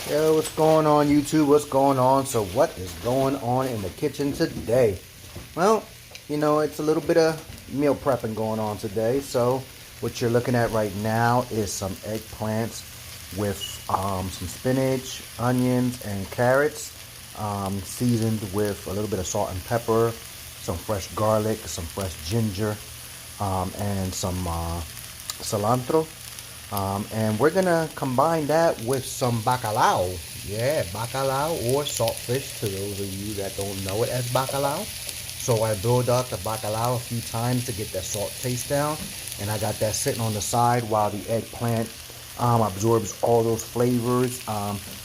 Yo, what's going on YouTube? What's going on? So what is going on in the kitchen today? Well, it's a little bit of meal prepping going on today. So what you're looking at right now is some eggplants with some spinach, onions, and carrots, seasoned with a little bit of salt and pepper, some fresh garlic, some fresh ginger, and some cilantro. And we're gonna combine that with some bacalao. Yeah, bacalao or saltfish to those of you that don't know it as bacalao. So I boiled out the bacalao a few times to get that salt taste down, and I got that sitting on the side while the eggplant absorbs all those flavors.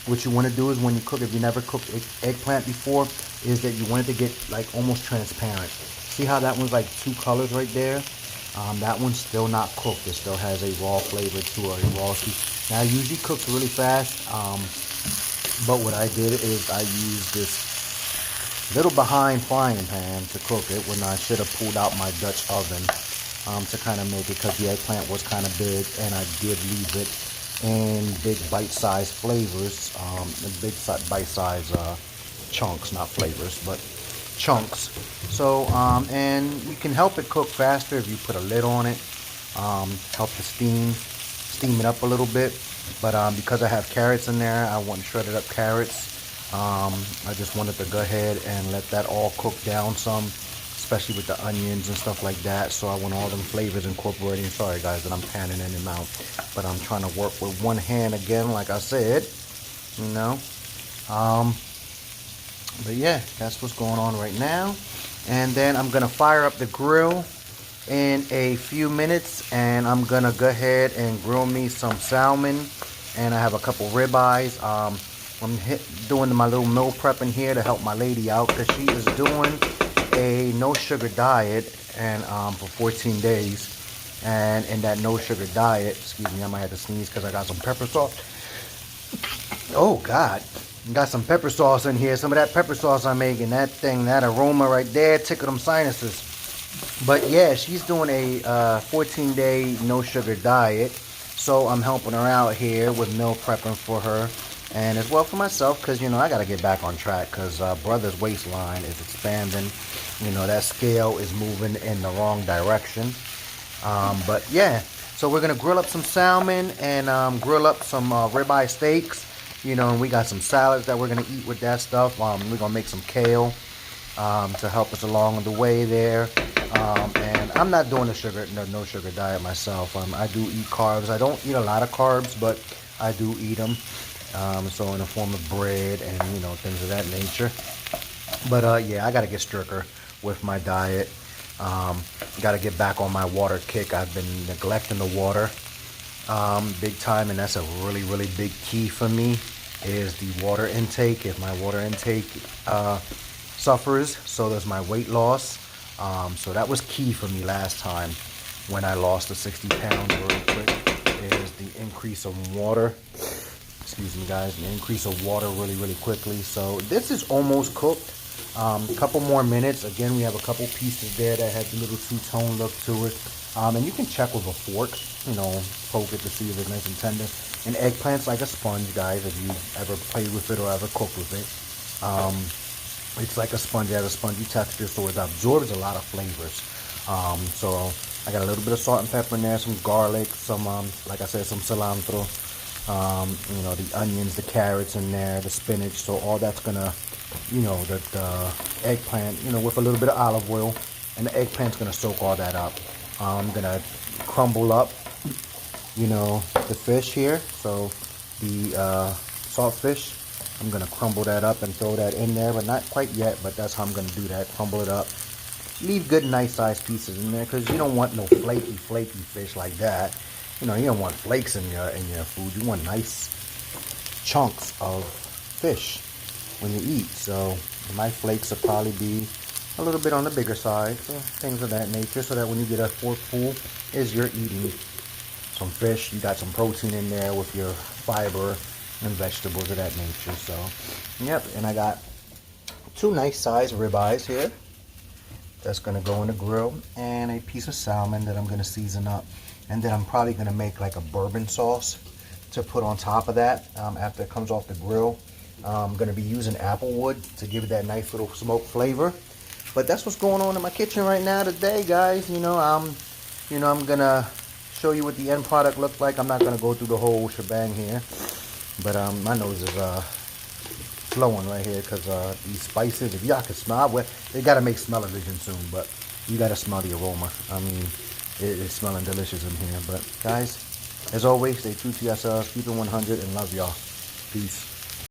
What you want to do is when you cook, if you never cooked eggplant before, is that you want it to get like almost transparent. See how that one's like two colors right there? That one's still not cooked. It still has a raw flavor to it, a raw sweet. Now, it usually cooks really fast, but what I did is I used this little behind frying pan to cook it when I should have pulled out my Dutch oven to kind of make it, because the eggplant was kind of big, and I did leave it in big bite-sized flavors, big bite-sized chunks, not flavors, but chunks. So and you can help it cook faster if you put a lid on it, help the steam it up a little bit. But because I have carrots in there, I want shredded up carrots. I just wanted to go ahead and let that all cook down some, especially with the onions and stuff like that. So I want all them flavors incorporating. Sorry guys that I'm panning in and out, but I'm trying to work with one hand again, like I said, But yeah, that's what's going on right now. And then I'm gonna fire up the grill in a few minutes, and I'm gonna go ahead and grill me some salmon, and I have a couple ribeyes. I'm doing my little meal prepping here to help my lady out, because she is doing a no sugar diet and for 14 days. And in that no sugar diet, excuse me, I might have to sneeze because I got some pepper sauce. Oh God. Got some pepper sauce in here. Some of that pepper sauce I'm making, that thing, that aroma right there, tickle them sinuses. But yeah, she's doing a 14-day no sugar diet. So I'm helping her out here with meal prepping for her, and as well for myself, because I got to get back on track, because brother's waistline is expanding. That scale is moving in the wrong direction. But yeah, so we're gonna grill up some salmon and grill up some ribeye steaks. And we got some salads that we're going to eat with that stuff. We're going to make some kale to help us along the way there. And I'm not doing a no sugar diet myself. I do eat carbs. I don't eat a lot of carbs, but I do eat them. So in the form of bread and, things of that nature. But yeah, I got to get stricter with my diet. Got to get back on my water kick. I've been neglecting the water big time, and that's a really, really big key for me, is the water intake. If my water intake suffers, so does my weight loss. So that was key for me last time when I lost the 60 pounds real quick, is the increase of water. Excuse me guys, the increase of water really, really quickly. So this is almost cooked. A couple more minutes. Again, we have a couple pieces there that have a little two-tone look to it. And you can check with a fork, poke it to see if it's nice and tender. And eggplant's like a sponge, guys, if you ever played with it or ever cooked with it. It's like a sponge. It has a spongy texture, so it absorbs a lot of flavors. So I got a little bit of salt and pepper in there, some garlic, some, like I said, some cilantro, the onions, the carrots in there, the spinach. So all that's gonna, the eggplant, with a little bit of olive oil, and the eggplant's gonna soak all that up. I'm gonna crumble up, the fish here. So the saltfish, I'm gonna crumble that up and throw that in there, but not quite yet. But that's how I'm gonna do that. Crumble it up. Leave good, nice-sized pieces in there, because you don't want no flaky fish like that. You don't want flakes in your food. You want nice chunks of fish when you eat. So my flakes will probably be a little bit on the bigger side, so things of that nature, so that when you get a forkful, is you're eating some fish, you got some protein in there with your fiber and vegetables of that nature. So yep, and I got two nice sized ribeyes here that's going to go in the grill, and a piece of salmon that I'm going to season up. And then I'm probably going to make like a bourbon sauce to put on top of that after it comes off the grill. I'm going to be using apple wood to give it that nice little smoke flavor. But that's what's going on in my kitchen right now today, guys. I'm going to show you what the end product looks like. I'm not going to go through the whole shebang here. But my nose is flowing right here because these spices, if y'all can smell, well, they got to make smell-o-vision soon, but you got to smell the aroma. I mean, it's smelling delicious in here. But guys, as always, stay true to yourselves, keep it 100, and love y'all. Peace.